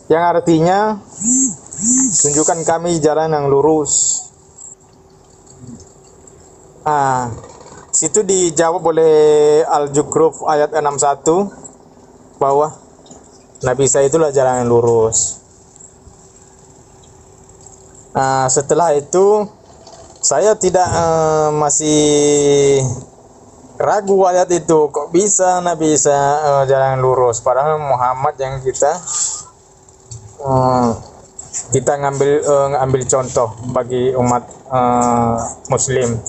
yang artinya tunjukkan kami jalan yang lurus. Situ dijawab oleh Al-Zukhruf ayat 61 bahwa Nabi Isa itulah jalan yang lurus. Setelah itu saya tidak masih ragu ayat itu, kok bisa Nabi Isa jalan yang lurus, padahal Muhammad yang kita ngambil contoh bagi umat Muslim.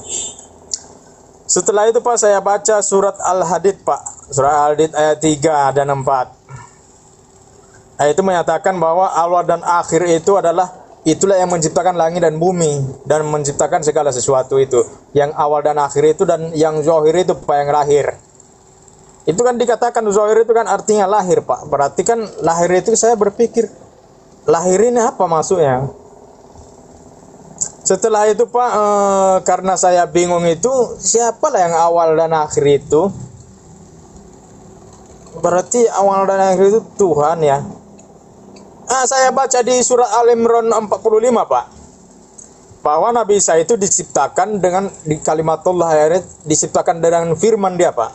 Setelah itu Pak, saya baca surat Al-Hadid Pak, surat Al-Hadid ayat 3 dan 4. Ayat itu menyatakan bahwa awal dan akhir itu itulah yang menciptakan langit dan bumi dan menciptakan segala sesuatu itu. Yang awal dan akhir itu, dan yang zahir itu Pak, yang lahir. Itu kan dikatakan zahir itu kan artinya lahir Pak. Berarti kan lahir itu saya berpikir, lahir ini apa maksudnya? Setelah itu Pak, karena saya bingung itu, siapalah yang awal dan akhir itu? Berarti awal dan akhir itu Tuhan ya. Saya baca di surah Al-Imran 45 Pak, bahwa Nabi Isa itu diciptakan dengan di kalimatullah, diciptakan dengan firman dia Pak.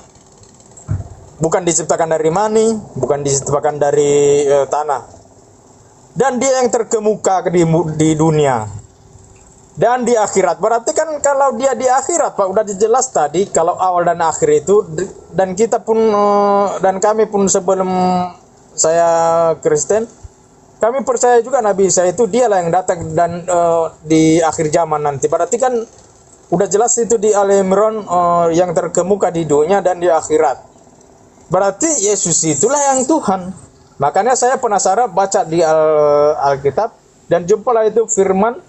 Bukan diciptakan dari mani, bukan diciptakan dari tanah. Dan dia yang terkemuka di dunia dan di akhirat. Berarti kan kalau dia di akhirat Pak, udah jelas tadi kalau awal dan akhir itu. Dan kita pun dan kami pun sebelum saya Kristen, kami percaya juga Nabi Isa itu dialah yang datang dan di akhir zaman nanti. Berarti kan udah jelas itu di Al-Imran yang terkemuka di dunia dan di akhirat. Berarti Yesus itulah yang Tuhan. Makanya saya penasaran baca di Alkitab dan jumpalah itu firman.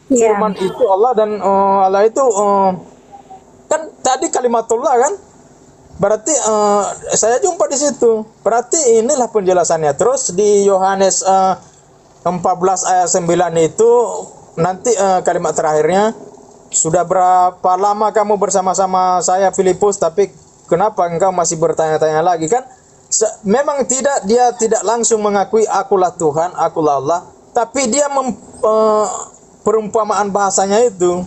Firman itu Allah, dan Allah itu kan tadi kalimatullah kan. Berarti saya jumpa di situ. Berarti inilah penjelasannya. Terus di Yohanes 14 ayat 9 itu nanti kalimat terakhirnya, sudah berapa lama kamu bersama-sama saya Filipus, tapi kenapa engkau masih bertanya-tanya lagi? Kan memang dia tidak langsung mengakui akulah Tuhan, akulah Allah, tapi dia perumpamaan bahasanya itu,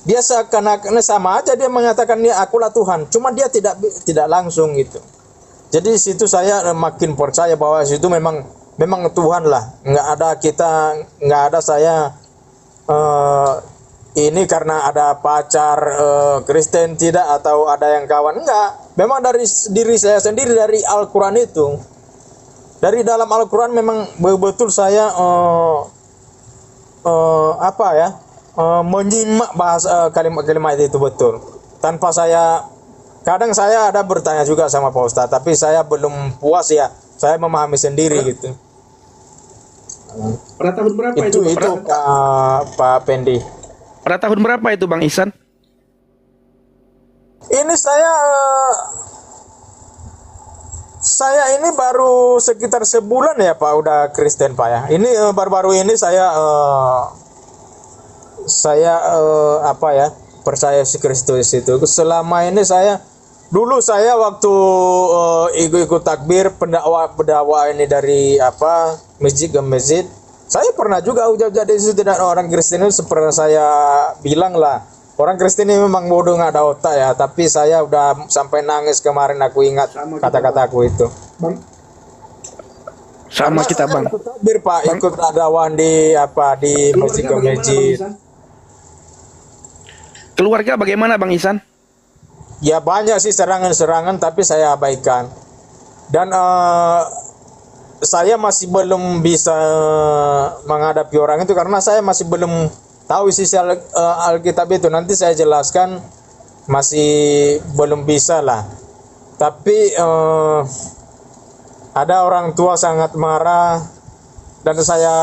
dia seakan-akan sama aja dia mengatakan dia akulah Tuhan, cuma dia tidak langsung gitu. Jadi di situ saya makin percaya bahwa situ memang Tuhan lah. Nggak ada saya ini karena ada pacar Kristen tidak, atau ada yang kawan, enggak. Memang dari diri saya sendiri, dari Al-Quran itu, dari dalam Al-Quran memang betul saya menyimak bahasa kalimat-kalimat itu betul. Tanpa kadang saya ada bertanya juga sama Pak Ustadz, tapi saya belum puas ya. Saya memahami sendiri gitu. Pada tahun berapa itu Pak Pendi? Pada tahun berapa itu Bang Ihsan? Ini saya ini baru sekitar sebulan ya Pak, udah Kristen Pak ya. Ini baru-baru ini saya percaya si Kristus itu. Selama ini dulu saya waktu ikut takbir pendakwa ini dari masjid ke masjid, saya pernah juga ucap-ucap di situ, dan orang Kristen itu seperti saya bilang lah, orang Kristen ini memang bodoh, nggak ada otak ya. Tapi saya udah sampai nangis kemarin, aku ingat kata-kataku itu. Sama kita Bang. Ikut takbir Pak, ikut dakwah di masjid ke masjid. Keluarga bagaimana Bang Ihsan? Ya banyak sih serangan-serangan, tapi saya abaikan. Dan saya masih belum bisa menghadapi orang itu karena saya masih belum tahu isi Alkitab itu. Nanti saya jelaskan, masih belum bisa lah. Tapi ada orang tua sangat marah, dan saya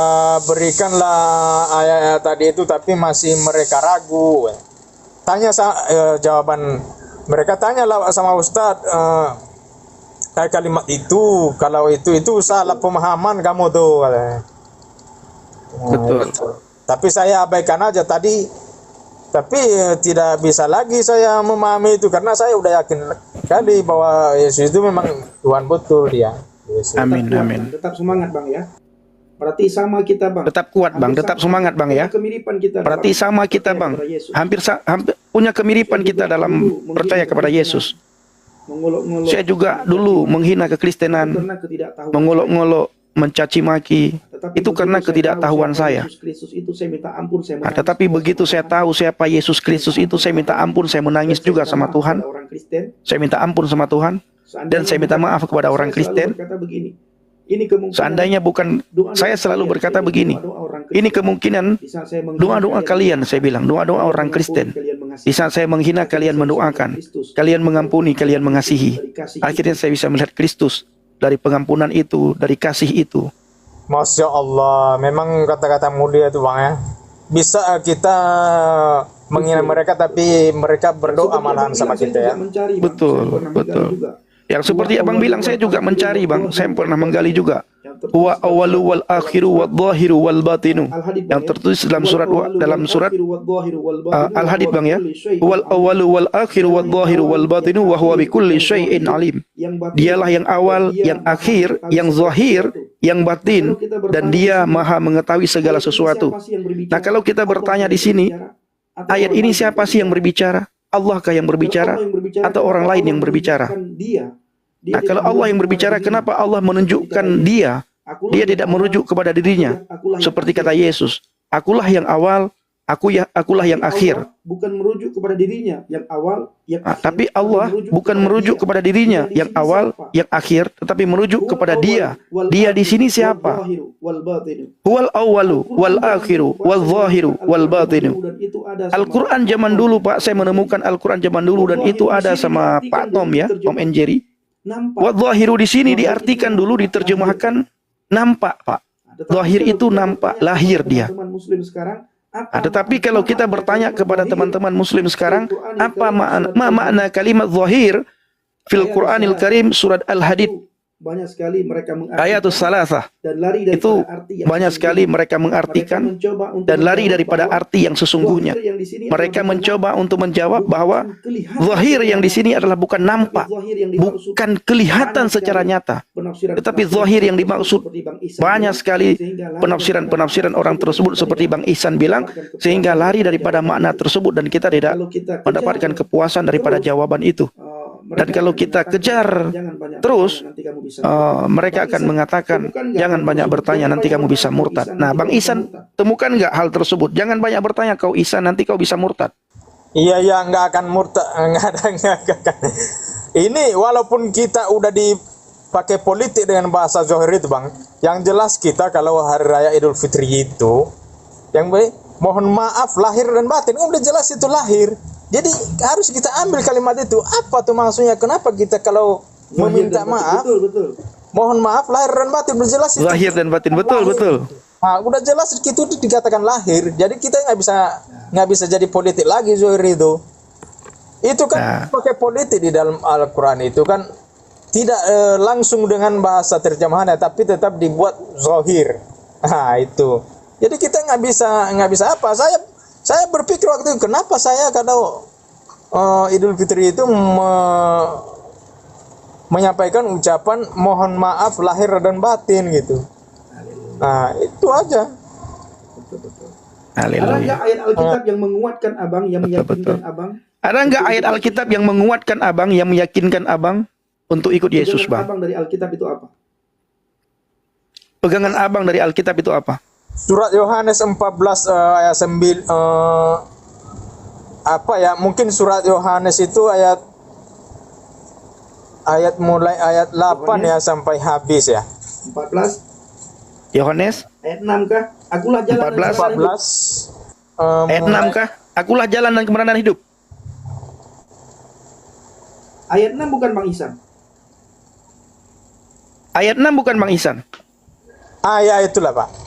berikanlah ayat-ayat tadi itu, tapi masih mereka ragu. Tanya jawaban mereka, tanyalah sama Ustadz, kayak kalimat itu, kalau itu salah pemahaman kamu tuh. Betul. Tapi saya abaikan aja tadi. Tapi tidak bisa lagi saya memahami itu, karena saya udah yakin kali bahwa Yesus itu memang Tuhan betul dia. Yes, Amin, kuat, amin. Bang. Tetap semangat Bang ya. Berarti sama kita Bang. Tetap kuat Bang, tetap semangat Bang ya. Kemiripan kita. Berarti sama kita Bang. Hampir punya kemiripan kita dalam percaya kepada Yesus. Mengolok-ngolok. Saya juga dulu menghina kekristenan, Karena ketidaktahuan. mengolok-ngolok, mencaci maki. Tetapi Itu karena begitu saya ketidaktahuan tahu siapa saya. Yesus Kristus itu saya minta ampun, saya Nah, menangis. tetapi begitu saya tahu siapa Yesus Kristus itu, saya minta ampun, saya menangis juga sama Tuhan. Orang Kristen, Saya minta ampun sama Tuhan. Dan saya minta maaf kepada orang Kristen. Seandainya bukan, saya selalu berkata begini, ini kemungkinan doa-doa kalian, saya bilang, doa-doa orang Kristen. Di saat saya menghina, kalian mendoakan, kalian mengampuni, kalian mengasihi. Akhirnya saya bisa melihat Kristus dari pengampunan itu, dari kasih itu. Masya Allah, memang kata-kata mulia itu Bang ya. Bisa kita menghina mereka, tapi mereka berdoa malahan sama kita ya. Betul, betul. Yang seperti Abang bilang, saya juga mencari Bang, saya pernah menggali juga. Huwa awalu wal akhiru wal zahiru wal batinu. Yang tertulis dalam surat Al-Hadid Bang ya. Huwal awalu wal akhiru wal zahiru wal batinu wa huwa bikulli syai'in alim. Dialah yang awal, yang akhir, yang zahir, yang batin, dan Dia Maha mengetahui segala sesuatu. Nah, kalau kita bertanya di sini, ayat ini siapa sih yang berbicara? Allahkah yang berbicara atau orang lain yang berbicara? Nah, kalau Allah yang berbicara, kenapa Allah menunjukkan Dia? Dia tidak merujuk kepada dirinya. Seperti kata Yesus, akulah yang awal, akulah yang akhir. Bukan merujuk kepada dirinya yang awal, yang akhir. Tapi Allah bukan merujuk kepada dirinya yang awal, yang akhir, tetapi merujuk kepada Dia. Dia di sini siapa? Huwal awalu wal akhiru wal zahiru wal batinu. Al-Quran zaman dulu Pak, saya menemukan Al-Quran zaman dulu, dan itu ada sama Pak Tom ya, Tom and Jerry. Wadzahiru di sini diartikan dulu, diterjemahkan nampak Pak. Zahir itu nampak, lahir dia. Tetapi kalau kita bertanya kepada teman-teman Muslim sekarang, apa makna kalimat zahir fil Quranil Karim surat Al-Hadid? Banyak sekali mereka Ayatus salasah. Itu banyak sekali mereka mengartikan dan lari daripada arti yang sesungguhnya. Mereka mencoba untuk menjawab bahwa zahir yang di sini adalah bukan nampak, bukan kelihatan secara nyata, tetapi zahir yang dimaksud banyak sekali penafsiran-penafsiran orang tersebut seperti Bang Ihsan bilang, sehingga lari daripada makna tersebut dan kita tidak mendapatkan kepuasan daripada jawaban itu. Dan kalau kita kejar terus, mereka akan mengatakan, jangan banyak bertanya, nanti kamu bisa murtad. Nah, Bang Ihsan temukan nggak hal tersebut? Jangan banyak bertanya kau Ihsan, nanti kau bisa murtad. Iya, nggak akan murtad, nggak akan. Ini walaupun kita udah dipakai politik dengan bahasa zahir itu Bang, yang jelas kita kalau hari raya Idul Fitri itu, yang baik, mohon maaf lahir dan batin, udah jelas itu lahir. Jadi harus kita ambil kalimat itu. Apa tuh maksudnya? Kenapa kita kalau meminta maaf, mohon maaf lahir dan batin, udah jelas itu. Lahir dan batin, betul, lahir. betul. Nah, udah jelas itu dikatakan lahir. Jadi kita nggak bisa jadi politik lagi zahir itu. Itu kan pakai politik di dalam Al-Quran itu kan tidak langsung dengan bahasa terjemahannya, tapi tetap dibuat zahir. Nah itu. Jadi kita nggak bisa apa. Saya berpikir waktu itu, kenapa saya kalau Idul Fitri itu menyampaikan ucapan mohon maaf lahir dan batin gitu. Nah itu aja. Ada nggak ayat Alkitab yang menguatkan abang, yang meyakinkan abang? Ada nggak ayat Alkitab yang menguatkan abang, yang meyakinkan abang untuk ikut Yesus, Bang? Abang dari Alkitab itu apa? Pegangan abang dari Alkitab itu apa? Surat Yohanes 14 ayat 9 apa ya? Mungkin surat Yohanes itu ayat mulai ayat 8 Yohanes, ya sampai habis ya. 14 Yohanes ayat 6 kah? Akulah jalan 14 ayat 6 kah? Akulah jalan dan kebenaran hidup. Ayat 6 bukan Bang Ihsan. Ayat 6 bukan Bang Ihsan. Ya itulah Pak.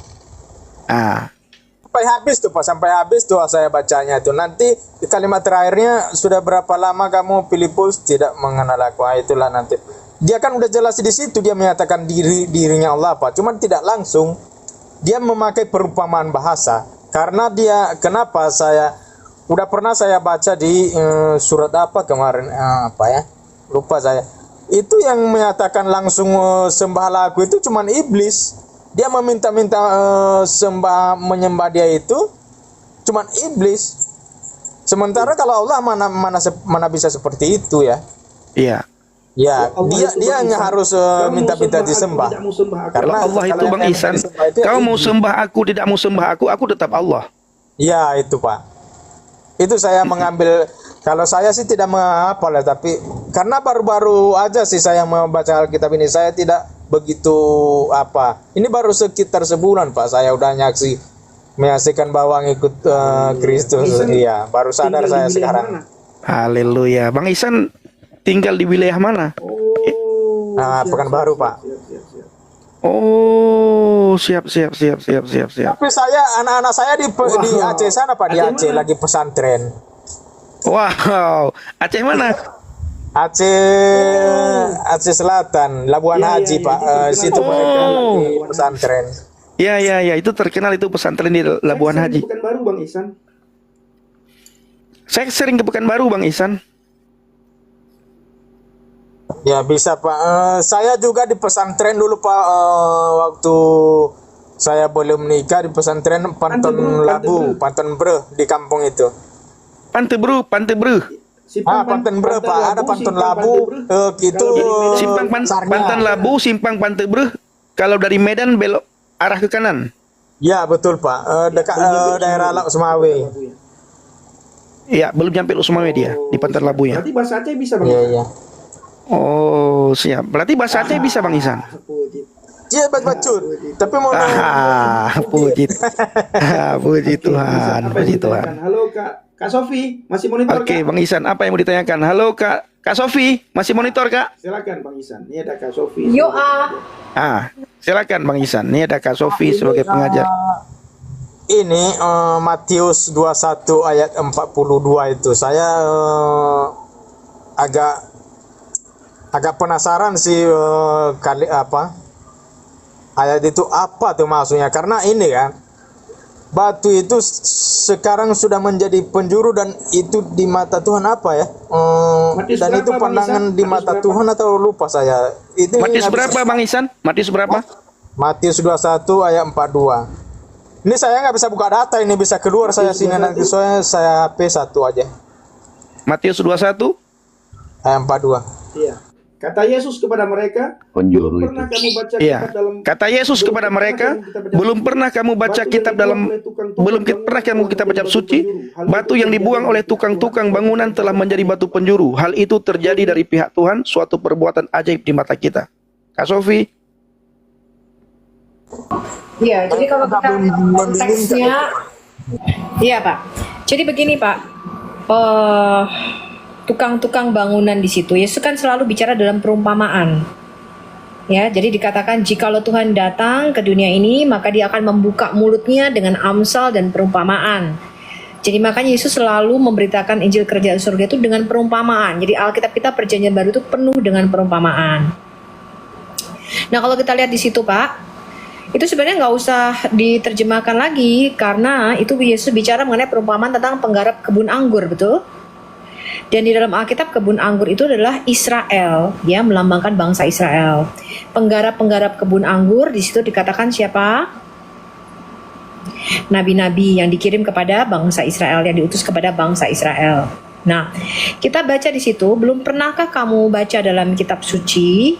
Sampai habis tuh Pak, sampai habis tuh saya bacanya itu. Nanti di kalimat terakhirnya, sudah berapa lama kamu Filipus tidak mengenal aku. Itulah nanti. Dia kan udah jelas di situ, dia menyatakan dirinya Allah Pak. Cuman tidak langsung dia memakai perumpamaan bahasa. Karena dia, kenapa udah pernah saya baca di surat apa kemarin, apa ya? Lupa saya. itu yang menyatakan langsung sembahlah aku itu cuman iblis. Dia meminta-minta menyembah dia itu cuman iblis. Sementara kalau Allah mana bisa seperti itu ya. Iya. Ya, dia hanya harus minta-minta disembah. Karena Allah itu Bang Ihsan, kau mau sembah aku, tidak mau sembah aku tetap Allah. Ya, itu Pak. Itu saya mengambil, kalau saya sih tidak menghafal ya, tapi karena baru-baru aja sih saya membaca Alkitab ini, saya tidak begitu apa. Ini baru sekitar sebulan Pak, saya udah menyaksikan bahwa ngikut Kristus. Iya, baru sadar saya sekarang. Haleluya. Bang Ihsan tinggal di wilayah mana? Pekanbaru Pak. Oh, siap. Tapi anak-anak saya di Aceh sana Pak, di Aceh lagi pesantren. Wow, Aceh mana? Aceh Selatan, Labuan Haji Pak. Situ mereka lagi pesantren. Iya, itu terkenal itu pesantren di Labuan Haji. Pekanbaru Bang Ihsan. Saya sering ke Pekanbaru Bang Ihsan. Ya bisa Pak. Saya juga di pesantren dulu Pak. Waktu saya belum menikah di pesantren Panton Labu, Panton Bre di kampung itu. Pantai Bru. Panton Bre Pak. Ada Panton Labu. Gitu. Simpang Pantan Labu, Simpang Pantai Bru. Kalau dari Medan belok arah ke kanan. Ya betul Pak. Dekat daerah Lak Semawe. Iya, belum nyampe Usmawe dia di Pantai Labu ya. Berarti bahasa Aceh bisa Bang. Iya. Oh, siap. Berarti bahasa Aceh bisa Bang Ihsan. Iya bacut. Tapi mau puji. Puji Tuhan. Halo Kak Sofi, masih monitor Oke, Kak? Bang Ihsan, apa yang mau ditanyakan? Halo Kak Sofi, masih monitor Kak? Silakan Bang Ihsan. Ini ada Kak Sofi. Silakan Bang Ihsan. Ini ada Kak Sofi sebagai pengajar. Ini Matius 21 ayat 42 itu. Saya agak penasaran sih ayat itu apa tuh maksudnya, karena ini kan batu itu sekarang sudah menjadi penjuru dan itu di mata Tuhan apa ya, dan itu pandangan di mata Tuhan atau lupa saya itu. Matius berapa Bang Ihsan? Matius berapa? Matius 21 ayat 42. Ini saya nggak bisa buka data, ini bisa keluar saya sini nanti soalnya saya HP 1 aja. Matius 21 ayat 42. Iya. Kata Yesus kepada mereka, penjuru belum pernah kamu baca kitab dalam Kata Yesus kepada mereka, belum pernah kamu baca kitab dalam kitab suci, batu yang dibuang oleh tukang-tukang bangunan telah menjadi batu penjuru. Hal itu terjadi dari pihak Tuhan, suatu perbuatan ajaib di mata kita. Kak Sofi. Iya, jadi kalau kita konteksnya, iya Pak. Jadi begini Pak, tukang-tukang bangunan di situ, Yesus kan selalu bicara dalam perumpamaan. Ya, jadi dikatakan jikalau Tuhan datang ke dunia ini, maka dia akan membuka mulutnya dengan amsal dan perumpamaan. Jadi makanya Yesus selalu memberitakan Injil Kerajaan Surga itu dengan perumpamaan. Jadi Alkitab kita Perjanjian Baru itu penuh dengan perumpamaan. Nah, kalau kita lihat di situ Pak, itu sebenarnya nggak usah diterjemahkan lagi, karena itu Yesus bicara mengenai perumpamaan tentang penggarap kebun anggur, betul? Dan di dalam Alkitab kebun anggur itu adalah Israel, ya, melambangkan bangsa Israel. Penggarap-penggarap kebun anggur di situ dikatakan siapa? Nabi-nabi yang dikirim kepada bangsa Israel, yang diutus kepada bangsa Israel. Nah, kita baca di situ, belum pernahkah kamu baca dalam kitab suci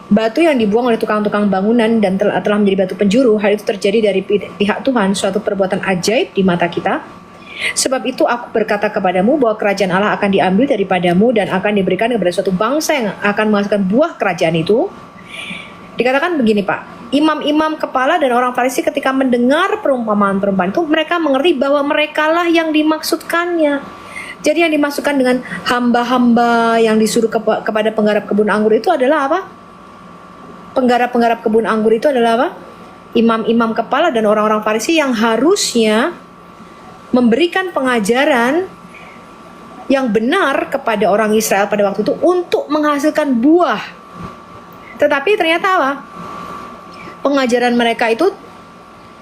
batu yang dibuang oleh tukang-tukang bangunan dan telah menjadi batu penjuru? Hal itu terjadi dari pihak Tuhan, suatu perbuatan ajaib di mata kita. Sebab itu aku berkata kepadamu bahwa kerajaan Allah akan diambil daripadamu dan akan diberikan kepada suatu bangsa yang akan menghasilkan buah kerajaan itu. Dikatakan begini Pak, imam-imam kepala dan orang Farisi ketika mendengar perumpamaan-perumpamaan itu, mereka mengerti bahwa merekalah yang dimaksudkannya. Jadi yang dimaksudkan dengan hamba-hamba yang disuruh kepada penggarap kebun anggur itu adalah apa? Penggarap-penggarap kebun anggur itu adalah apa? Imam-imam kepala dan orang-orang Farisi yang harusnya memberikan pengajaran yang benar kepada orang Israel pada waktu itu untuk menghasilkan buah. Tetapi ternyata apa? Pengajaran mereka itu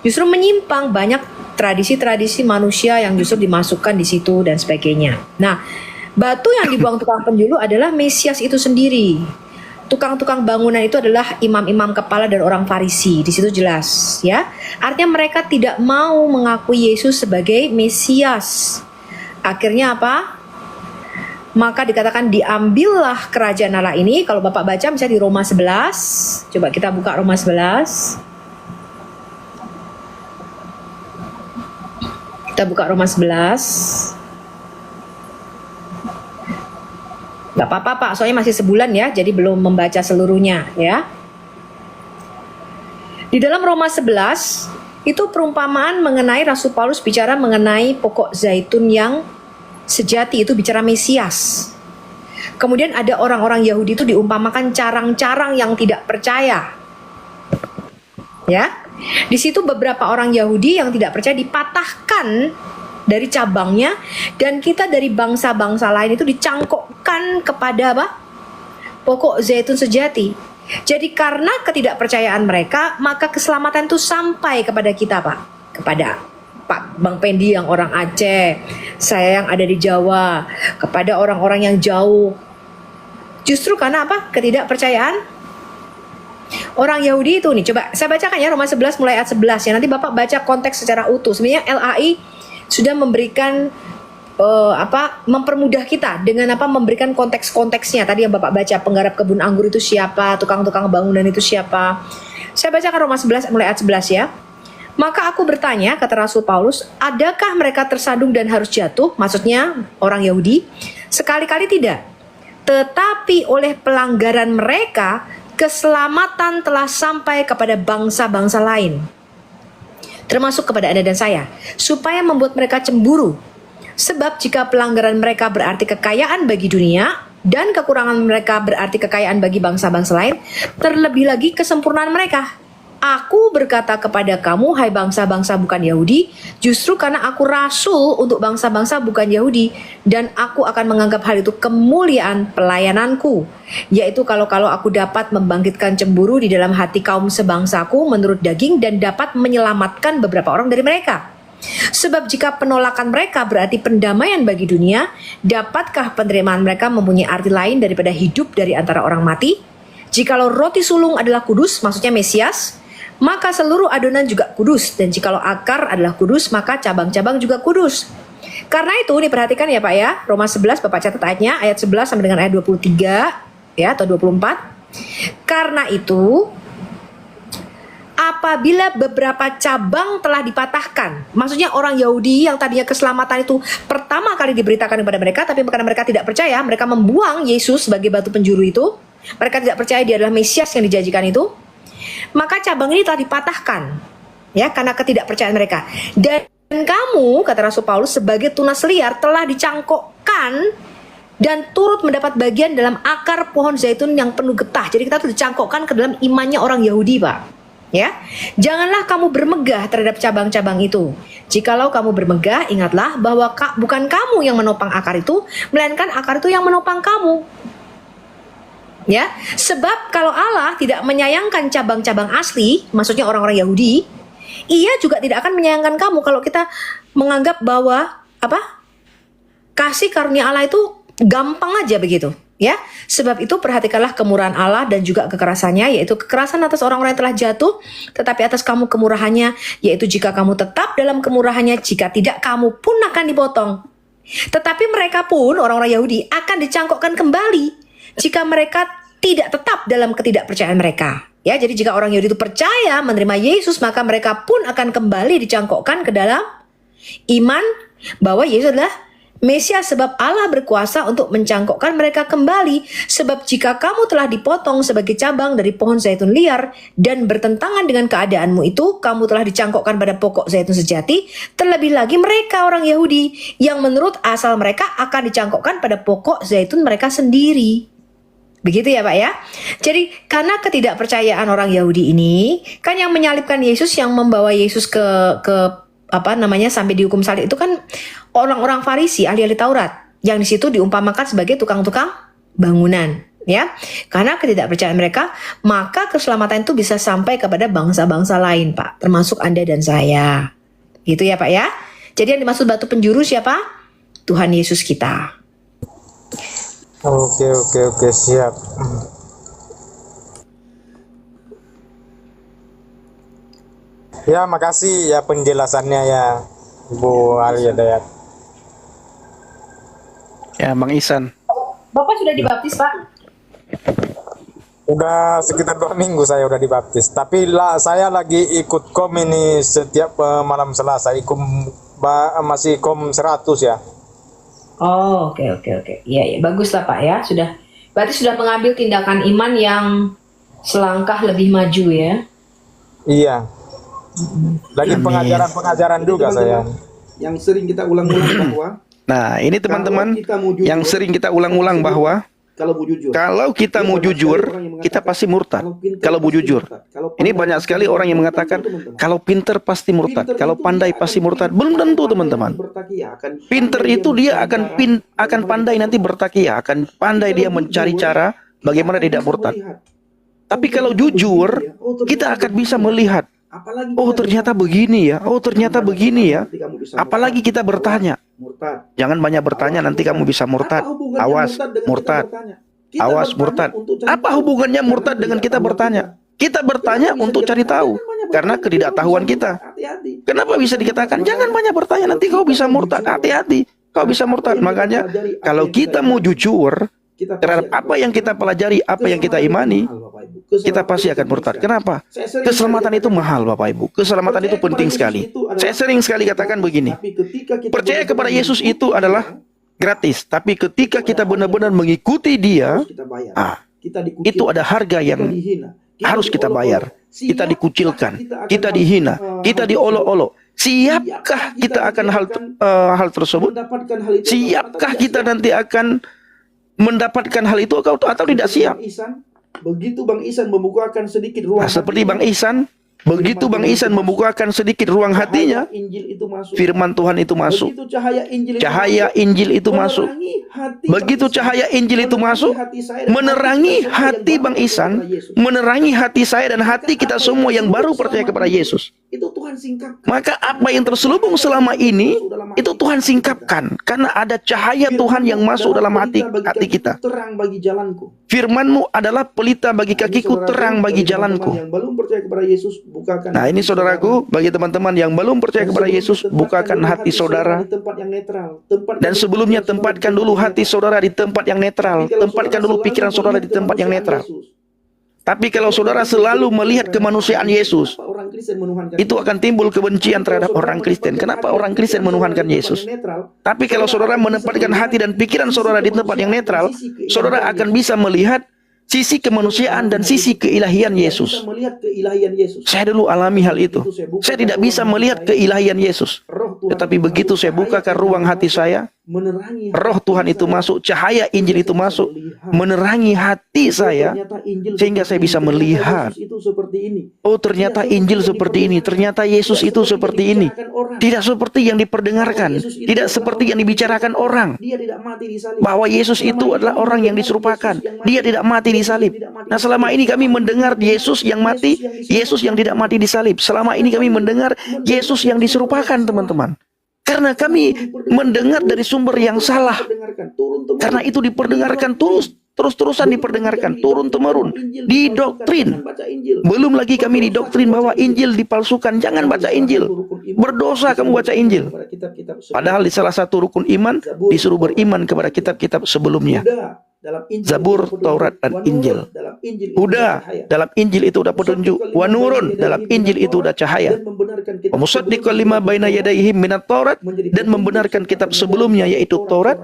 justru menyimpang, banyak tradisi-tradisi manusia yang justru dimasukkan di situ dan sebagainya. Nah, Batu yang dibuang tukang penjuru adalah Mesias itu sendiri. Tukang-tukang bangunan itu adalah imam-imam kepala dan orang Farisi. Di situ jelas, ya. Artinya mereka tidak mau mengakui Yesus sebagai Mesias. Akhirnya apa? Maka dikatakan diambillah kerajaan Allah ini. Kalau Bapak baca misalnya di Roma 11. Coba kita buka Roma 11. Kita buka Roma 11. Gak apa-apa Pak, soalnya masih sebulan ya, jadi belum membaca seluruhnya ya. Di dalam Roma 11, itu perumpamaan mengenai Rasul Paulus bicara mengenai pokok zaitun yang sejati, itu bicara Mesias. Kemudian ada orang-orang Yahudi itu diumpamakan carang-carang yang tidak percaya. Ya, di situ beberapa orang Yahudi yang tidak percaya dipatahkan dari cabangnya, dan kita dari bangsa-bangsa lain itu dicangkokkan kepada apa? Pokok zaitun sejati. Jadi karena ketidakpercayaan mereka, maka keselamatan itu sampai kepada kita Pak. Kepada Pak Bang Pendi yang orang Aceh, saya yang ada di Jawa, kepada orang-orang yang jauh. Justru karena apa? Ketidakpercayaan orang Yahudi itu nih. Coba saya bacakan ya Roma 11 mulai ayat 11 ya. Nanti Bapak baca konteks secara utuh. Sebenarnya LAI sudah memberikan mempermudah kita dengan memberikan konteks-konteksnya. Tadi yang Bapak baca, penggarap kebun anggur itu siapa, tukang-tukang bangunan itu siapa. Saya bacakan Roma 11 mulai ayat 11 ya. Maka aku bertanya, kata Rasul Paulus, adakah mereka tersandung dan harus jatuh? Maksudnya orang Yahudi. Sekali-kali tidak. Tetapi oleh pelanggaran mereka, keselamatan telah sampai kepada bangsa-bangsa lain, termasuk kepada Anda dan saya, supaya membuat mereka cemburu. Sebab jika pelanggaran mereka berarti kekayaan bagi dunia, dan kekurangan mereka berarti kekayaan bagi bangsa-bangsa lain, terlebih lagi kesempurnaan mereka. Aku berkata kepada kamu, hai bangsa-bangsa bukan Yahudi, justru karena aku rasul untuk bangsa-bangsa bukan Yahudi, dan aku akan menganggap hal itu kemuliaan pelayananku, yaitu kalau aku dapat membangkitkan cemburu di dalam hati kaum sebangsaku menurut daging, dan dapat menyelamatkan beberapa orang dari mereka. Sebab jika penolakan mereka berarti pendamaian bagi dunia, dapatkah penerimaan mereka mempunyai arti lain daripada hidup dari antara orang mati? Jikalau roti sulung adalah kudus, maksudnya Mesias, maka seluruh adonan juga kudus, dan jikalau akar adalah kudus, maka cabang-cabang juga kudus. Karena itu, nih perhatikan ya Pak ya, Roma 11 Bapak catat ayatnya, ayat 11 sampai dengan ayat 23 ya, atau 24. Karena itu, apabila beberapa cabang telah dipatahkan, maksudnya orang Yahudi yang tadinya keselamatan itu pertama kali diberitakan kepada mereka, tapi karena mereka tidak percaya, mereka membuang Yesus sebagai batu penjuru itu. Mereka tidak percaya dia adalah Mesias yang dijanjikan itu. Maka cabang ini telah dipatahkan ya, karena ketidakpercayaan mereka. Dan kamu, kata Rasul Paulus, sebagai tunas liar telah dicangkokkan dan turut mendapat bagian dalam akar pohon zaitun yang penuh getah. Jadi kita tuh dicangkokkan ke dalam imannya orang Yahudi Pak. Ya, janganlah kamu bermegah terhadap cabang-cabang itu. Jikalau kamu bermegah, ingatlah bahwa bukan kamu yang menopang akar itu, melainkan akar itu yang menopang kamu. Ya, sebab kalau Allah tidak menyayangkan cabang-cabang asli, maksudnya orang-orang Yahudi, Ia juga tidak akan menyayangkan kamu kalau kita menganggap bahwa kasih karunia Allah itu gampang aja begitu. Ya, sebab itu perhatikanlah kemurahan Allah dan juga kekerasannya, yaitu kekerasan atas orang-orang yang telah jatuh, tetapi atas kamu kemurahannya, yaitu jika kamu tetap dalam kemurahannya, jika tidak kamu pun akan dipotong. Tetapi mereka pun, orang-orang Yahudi, akan dicangkokkan kembali jika mereka tidak tetap dalam ketidakpercayaan mereka. Ya, jadi jika orang Yahudi itu percaya menerima Yesus, maka mereka pun akan kembali dicangkokkan ke dalam iman bahwa Yesus adalah Mesias, sebab Allah berkuasa untuk mencangkokkan mereka kembali. Sebab jika kamu telah dipotong sebagai cabang dari pohon zaitun liar dan bertentangan dengan keadaanmu itu, kamu telah dicangkokkan pada pokok zaitun sejati. Terlebih lagi mereka orang Yahudi yang menurut asal mereka akan dicangkokkan pada pokok zaitun mereka sendiri. Begitu ya Pak ya. Jadi karena ketidakpercayaan orang Yahudi ini, kan yang menyalibkan Yesus, yang membawa Yesus ke sampai dihukum salib itu kan orang-orang Farisi, ahli-ahli Taurat, yang di situ diumpamakan sebagai tukang-tukang bangunan, ya. Karena ketidakpercayaan mereka, maka keselamatan itu bisa sampai kepada bangsa-bangsa lain, Pak, termasuk Anda dan saya. Gitu ya, Pak ya. Jadi yang dimaksud batu penjuru siapa? Tuhan Yesus kita. Oke, siap. Ya, makasih ya penjelasannya ya, Bu Ali Dayat. Ya, Bang Ihsan. Bapak sudah dibaptis, Pak? Udah sekitar 2 minggu saya udah dibaptis. Tapi saya lagi ikut kom ini setiap malam Selasa. Masih kom 100 ya. Oh, oke. Iya, bagus lah Pak ya. Berarti sudah mengambil tindakan iman yang selangkah lebih maju ya. Iya. Lagi pengajaran juga saya. Yang sering kita ulang-ulang bahwa Nah, ini teman-teman yang sering kita ulang-ulang bahwa kalau kita mau jujur, kita pasti murtad. Kalau mau jujur. Ini banyak sekali orang yang mengatakan, kalau pinter pasti murtad, kalau pandai pasti murtad. Belum tentu, teman-teman. Pinter itu dia akan pandai nanti bertakiyah, akan pandai dia mencari cara bagaimana tidak murtad. Tapi kalau jujur, kita akan bisa melihat, oh ternyata begini ya, oh ternyata begini ya. Apalagi kita bertanya. Jangan banyak bertanya, nanti kamu bisa murtad. Awas, murtad. Awas, murtad. Apa hubungannya murtad dengan kita bertanya? Kita bertanya untuk cari tahu, karena ketidaktahuan kita. Kenapa bisa dikatakan, jangan banyak bertanya, nanti kau bisa murtad. Hati-hati, kau bisa murtad. Makanya, kalau kita mau jujur terhadap apa yang kita pelajari, apa yang kita imani, kita pasti akan murtad. Kenapa? Keselamatan itu mahal, Bapak Ibu. Keselamatan itu penting sekali. Saya sering sekali katakan begini, percaya kepada Yesus itu adalah gratis. Tapi ketika kita benar-benar mengikuti Dia, itu ada harga yang harus kita bayar. Kita dikucilkan, kita dihina, kita diolok-olok. Siapkah kita akan hal tersebut? Siapkah kita nanti akan mendapatkan hal itu atau tidak siap? Begitu Bang Ihsan membukakan sedikit ruang seperti Bang Ihsan, begitu Bang Ihsan membukakan sedikit ruang hatinya, firman Tuhan itu masuk. Cahaya Injil itu masuk. Begitu cahaya Injil itu masuk, menerangi hati Bang Ihsan, menerangi hati saya dan hati kita semua yang baru percaya kepada Yesus. Maka apa yang terselubung selama ini, itu Tuhan singkapkan. Karena ada cahaya Tuhan yang masuk dalam hati kita. Firman-Mu adalah pelita bagi kakiku, terang bagi jalanku. Nah ini saudaraku, bagi teman-teman yang belum percaya kepada Yesus, bukakan hati saudara. Dan sebelumnya tempatkan dulu hati saudara di tempat yang netral. Tempatkan dulu pikiran saudara di tempat yang netral. Tapi kalau saudara selalu melihat kemanusiaan Yesus, itu akan timbul kebencian terhadap orang Kristen. Kenapa orang Kristen menuhankan Yesus? Tapi kalau saudara menempatkan hati dan pikiran saudara di tempat yang netral, saudara akan bisa melihat sisi kemanusiaan dan sisi keilahian Yesus. Saya dulu alami hal itu. Saya tidak bisa melihat keilahian Yesus. Tetapi begitu saya bukakan ruang hati saya, Roh Tuhan itu masuk, cahaya Injil itu masuk, menerangi hati saya, sehingga saya bisa melihat, oh ternyata Injil seperti ini, ternyata Yesus itu seperti ini. Tidak seperti yang diperdengarkan, tidak seperti yang dibicarakan orang, bahwa Yesus itu adalah orang yang diserupakan, Dia tidak mati di salib. Nah selama ini kami mendengar Yesus yang mati, Yesus yang tidak mati di salib. Selama ini kami mendengar Yesus yang diserupakan, teman-teman. Karena kami mendengar dari sumber yang salah. Karena itu diperdengarkan terus-terusan diperdengarkan, turun-temurun, didoktrin. Belum lagi kami didoktrin bahwa Injil dipalsukan. Jangan baca Injil. Berdosa kamu baca Injil. Padahal di salah satu rukun iman disuruh beriman kepada kitab-kitab sebelumnya. Zabur, Taurat, dan Injil. Udah, dalam Injil itu udah petunjuk. Wa nurun, dalam Injil itu udah cahaya. Wa musaddiqan lima baina yadayhi minat Taurat, dan membenarkan kitab sebelumnya yaitu Taurat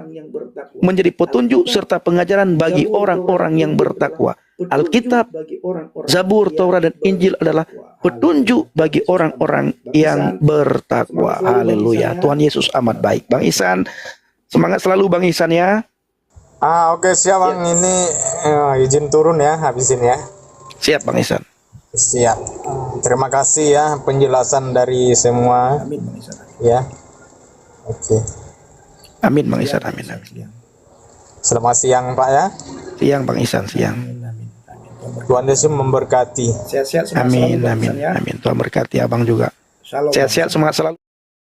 menjadi petunjuk serta pengajaran bagi orang-orang yang bertakwa. Alkitab, Zabur, Taurat, dan Injil adalah petunjuk bagi orang-orang yang bertakwa. Haleluya. Tuhan Yesus amat baik. Bang Ihsan, semangat selalu Bang Ihsan ya. Oke, siap Bang. Ini izin turun ya, habisin ya. Siap Bang Ihsan. Siap. Terima kasih ya penjelasan dari semua. Amin, Bang Ihsan. Ya. Oke. Amin Bang Ihsan, amin. Selamat siang Pak ya. Siang Bang Ihsan, siang. Tuhan Yesus memberkati. Sehat-sehat. Amin. Tuhan berkati abang juga. Sehat-sehat, semangat selalu.